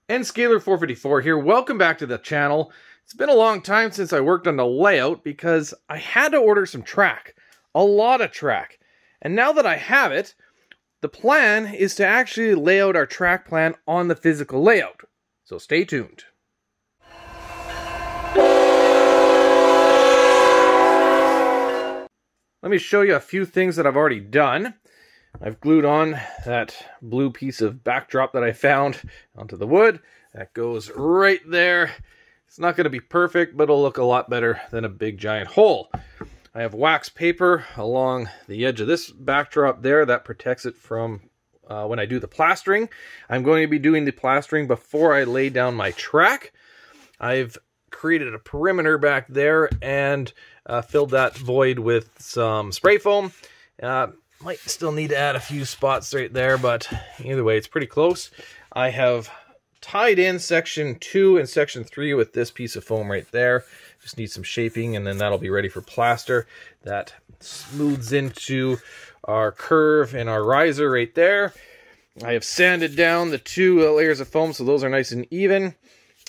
Nscaler454 here. Welcome back to the channel. It's been a long time since I worked on the layout because I had to order some track. A lot of track. And now that I have it, the plan is to actually lay out our track plan on the physical layout. So stay tuned. Let me show you a few things that I've already done. I've glued on that blue piece of backdrop that I found onto the wood. That goes right there. It's not going to be perfect, but it'll look a lot better than a big giant hole. I have wax paper along the edge of this backdrop there that protects it from when I do the plastering. I'm going to be doing the plastering before I lay down my track. I've created a perimeter back there and filled that void with some spray foam. Might still need to add a few spots right there, but either way, it's pretty close. I have tied in section 2 and section 3 with this piece of foam right there. Just need some shaping, and then that'll be ready for plaster. That smooths into our curve and our riser right there. I have sanded down the 2 layers of foam, so those are nice and even.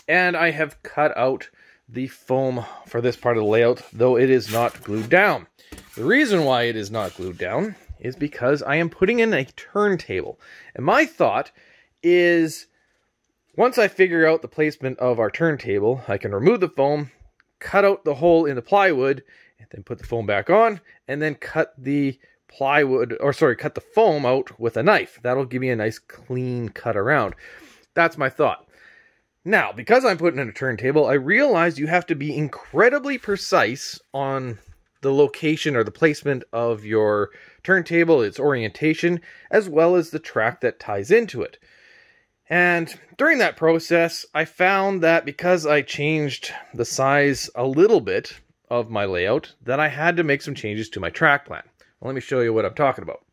And I have cut out the foam for this part of the layout, though it is not glued down. The reason why it is not glued down is because I am putting in a turntable. And my thought is, once I figure out the placement of our turntable, I can remove the foam, cut out the hole in the plywood, and then put the foam back on, and then cut the cut the foam out with a knife. That'll give me a nice clean cut around. That's my thought. Now, because I'm putting in a turntable, I realized you have to be incredibly precise on the location or the placement of your turntable, its orientation, as well as the track that ties into it. And during that process, I found that because I changed the size a little bit of my layout, that I had to make some changes to my track plan. Well, let me show you what I'm talking about.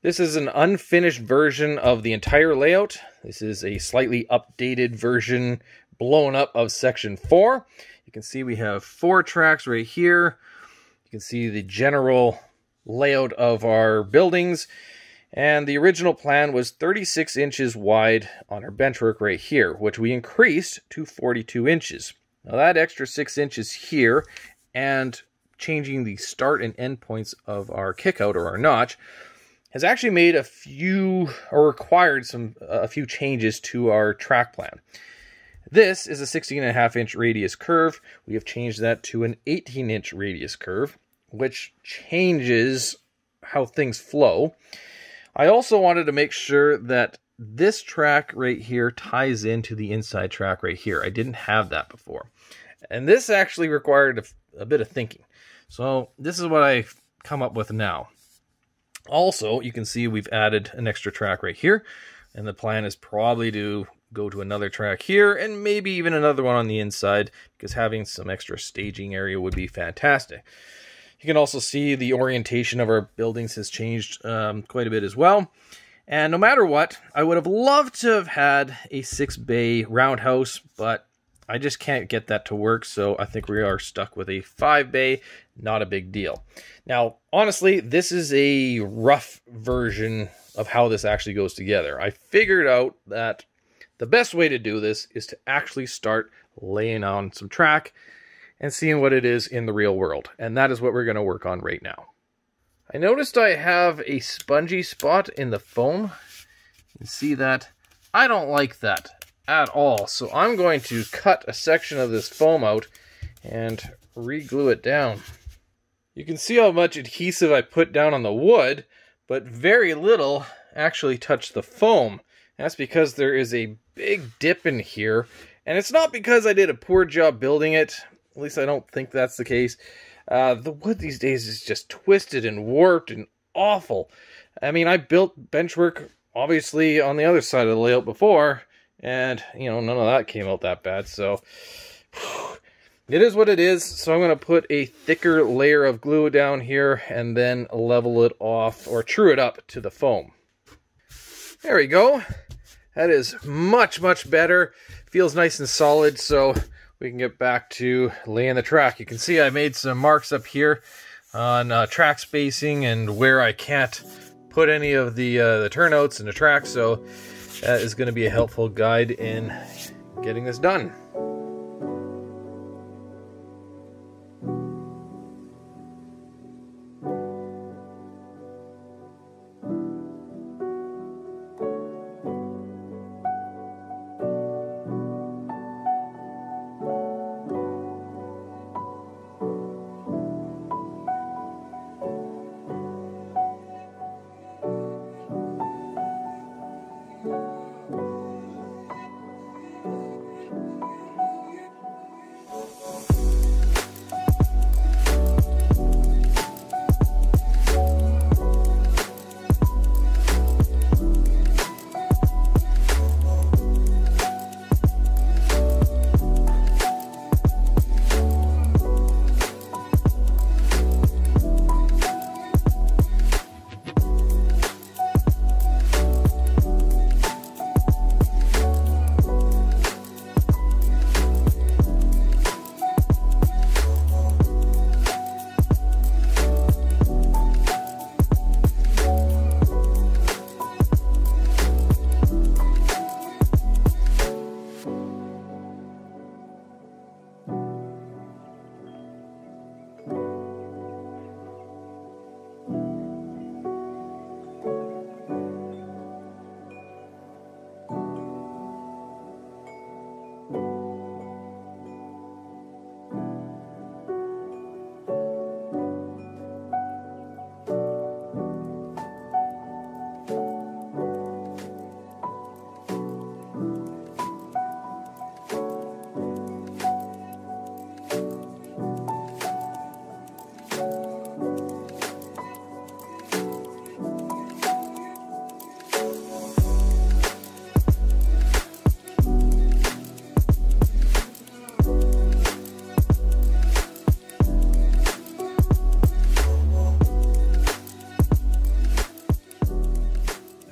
This is an unfinished version of the entire layout. This is a slightly updated version, blown up, of section 4. You can see we have 4 tracks right here. You can see the general layout of our buildings. And the original plan was 36 inches wide on our benchwork right here, which we increased to 42 inches. Now that extra 6 inches here and changing the start and end points of our kickout or our notch has actually made a few changes to our track plan. This is a 16.5-inch radius curve. We have changed that to an 18-inch radius curve, which changes how things flow. I also wanted to make sure that this track right here ties into the inside track right here. I didn't have that before. And this actually required a bit of thinking. So this is what I've come up with now. Also, you can see we've added an extra track right here. And the plan is probably to go to another track here and maybe even another one on the inside, because having some extra staging area would be fantastic. You can also see the orientation of our buildings has changed quite a bit as well. And no matter what, I would have loved to have had a 6-bay roundhouse, but I just can't get that to work, so I think we are stuck with a 5-bay. Not a big deal. Now, honestly, this is a rough version of how this actually goes together. I figured out that the best way to do this is to actually start laying on some track and seeing what it is in the real world. And that is what we're going to work on right now. I noticed I have a spongy spot in the foam. You can see that. I don't like that at all. So I'm going to cut a section of this foam out and re-glue it down. You can see how much adhesive I put down on the wood, but very little actually touched the foam. That's because there is a big dip in here. And it's not because I did a poor job building it. At least I don't think that's the case. The wood these days is just twisted and warped and awful. I mean, I built benchwork, obviously, on the other side of the layout before, and, you know, none of that came out that bad, so it is what it is. So I'm going to put a thicker layer of glue down here and then level it off, or true it up to the foam. There we go. That is much, much better. Feels nice and solid, so we can get back to laying the track. You can see I made some marks up here on track spacing and where I can't put any of the turnouts in the track, so that is going to be a helpful guide in getting this done.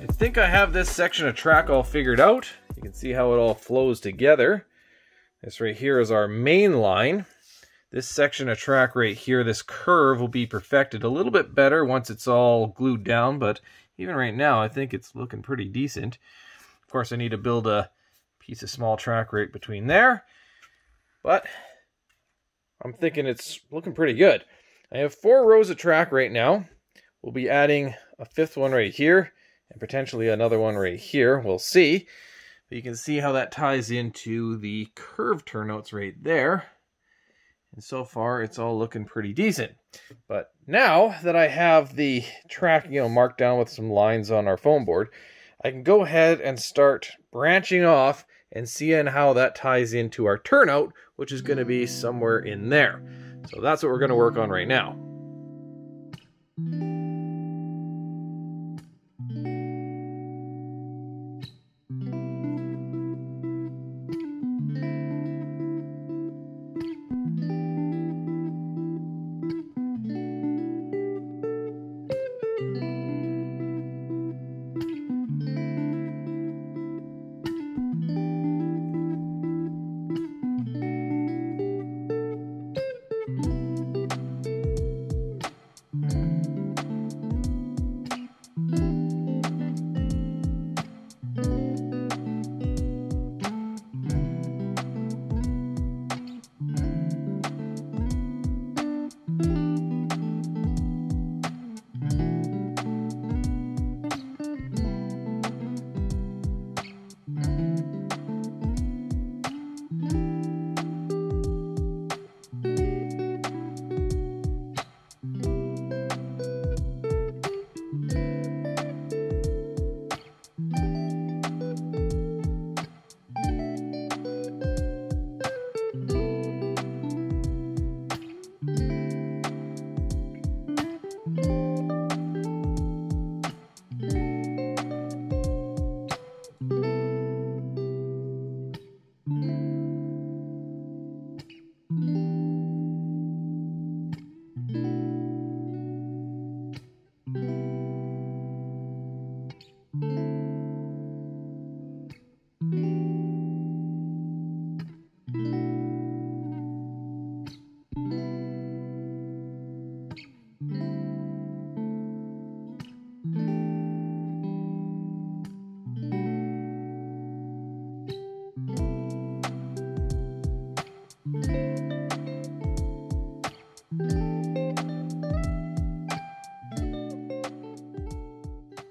I think I have this section of track all figured out. You can see how it all flows together. This right here is our main line. This section of track right here, this curve will be perfected a little bit better once it's all glued down, but even right now I think it's looking pretty decent. Of course I need to build a piece of small track right between there, but I'm thinking it's looking pretty good. I have 4 rows of track right now. We'll be adding a 5th one right here, and potentially another one right here. We'll see. But you can see how that ties into the curved turnouts right there. And so far, it's all looking pretty decent. But now that I have the track, marked down with some lines on our foam board, I can go ahead and start branching off and seeing how that ties into our turnout, which is going to be somewhere in there. So that's what we're going to work on right now.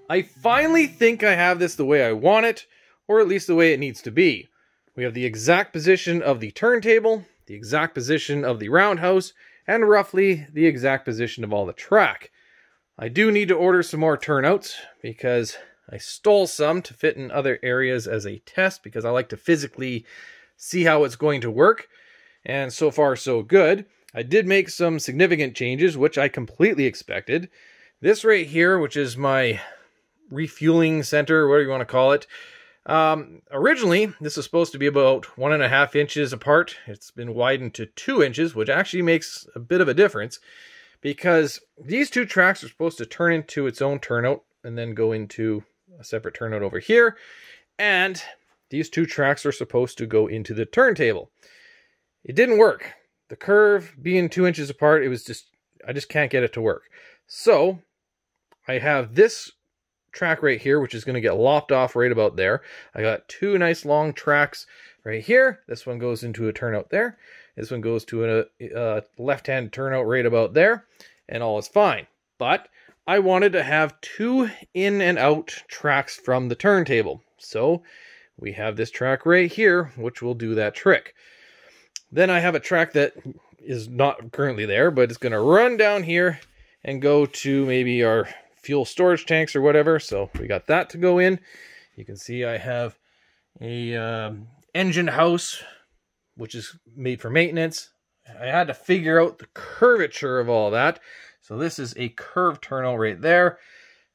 I finally think I have this the way I want it, or at least the way it needs to be. We have the exact position of the turntable, the exact position of the roundhouse, and roughly the exact position of all the track. I do need to order some more turnouts because I stole some to fit in other areas as a test because I like to physically see how it's going to work. And so far so good. I did make some significant changes, which I completely expected. This right here, which is my refueling center, whatever you want to call it. Originally, this was supposed to be about 1.5 inches apart. It's been widened to 2 inches, which actually makes a bit of a difference because these two tracks are supposed to turn into its own turnout and then go into a separate turnout over here. And these two tracks are supposed to go into the turntable. It didn't work. The curve being 2 inches apart, I just can't get it to work. So I have this track right here, which is going to get lopped off right about there. I got two nice long tracks right here. This one goes into a turnout there. This one goes to a left-hand turnout right about there, and all is fine. But I wanted to have two in and out tracks from the turntable. So we have this track right here, which will do that trick. Then I have a track that is not currently there, but it's going to run down here and go to maybe our fuel storage tanks or whatever. So we got that to go in. You can see I have a engine house, which is made for maintenance. I had to figure out the curvature of all that. So this is a curved turnout right there.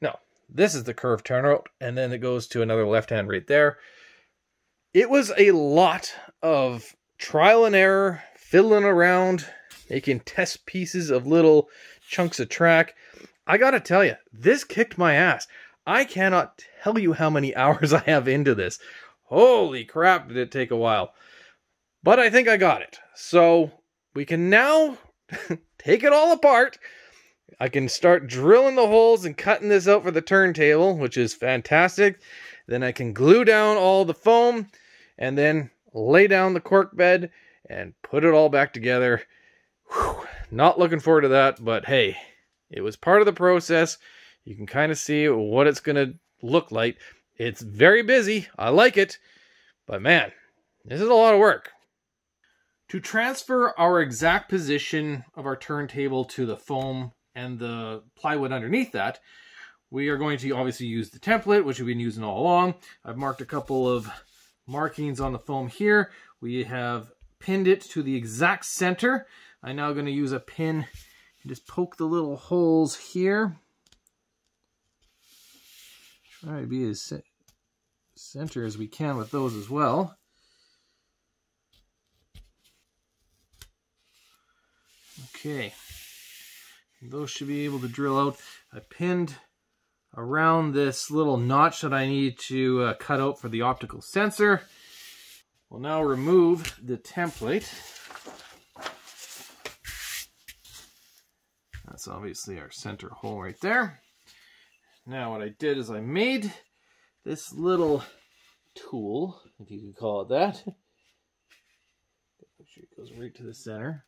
No, this is the curved turnout, and then it goes to another left hand right there. It was a lot of trial and error, fiddling around, making test pieces of little chunks of track. I gotta tell you, this kicked my ass. I cannot tell you how many hours I have into this. Holy crap, did it take a while. But I think I got it. So we can now take it all apart. I can start drilling the holes and cutting this out for the turntable, which is fantastic. Then I can glue down all the foam and then lay down the cork bed and put it all back together. Whew. Not looking forward to that, but hey, it was part of the process. You can kind of see what it's going to look like. It's very busy. I like it. But man, this is a lot of work. To transfer our exact position of our turntable to the foam and the plywood underneath that, we are going to obviously use the template, which we've been using all along. I've marked a couple of markings on the foam here. We have pinned it to the exact center. I'm now going to use a pin and just poke the little holes here. Try to be as center as we can with those as well. Okay, those should be able to drill out. I pinned around this little notch that I need to cut out for the optical sensor. We'll now remove the template. That's obviously our center hole right there. Now what I did is I made this little tool, if you could call it that. Make sure it goes right to the center.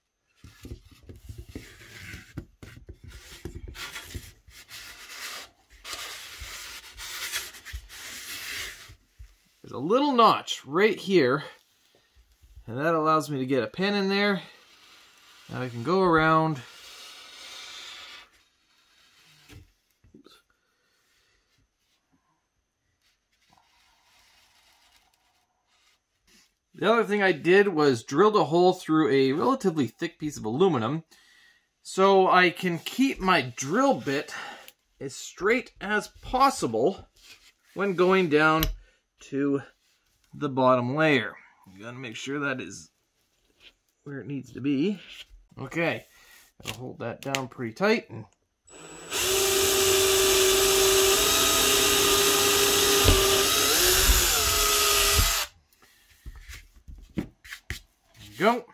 There's a little notch right here, and that allows me to get a pin in there. Now I can go around. The other thing I did was drilled a hole through a relatively thick piece of aluminum so I can keep my drill bit as straight as possible when going down to the bottom layer. You gotta make sure that is where it needs to be. Okay, I'll hold that down pretty tight. And go.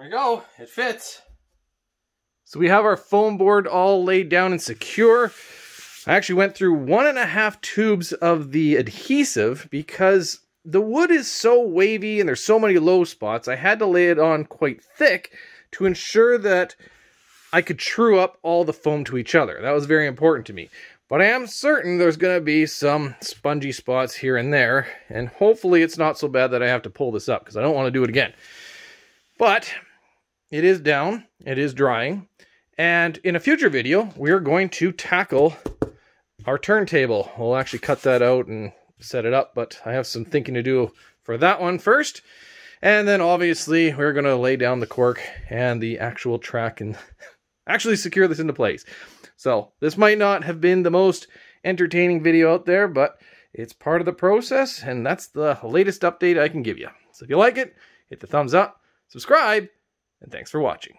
we go. It fits. So we have our foam board all laid down and secure. I actually went through 1.5 tubes of the adhesive because the wood is so wavy and there's so many low spots. I had to lay it on quite thick to ensure that I could true up all the foam to each other. That was very important to me. But I am certain there's going to be some spongy spots here and there, and hopefully it's not so bad that I have to pull this up, because I don't want to do it again. But it is down, it is drying, and in a future video, we're going to tackle our turntable. We'll actually cut that out and set it up, but I have some thinking to do for that one first. And then obviously we're going to lay down the cork and the actual track and actually secure this into place. So this might not have been the most entertaining video out there, but it's part of the process, and that's the latest update I can give you. So if you like it, hit the thumbs up, subscribe, and thanks for watching.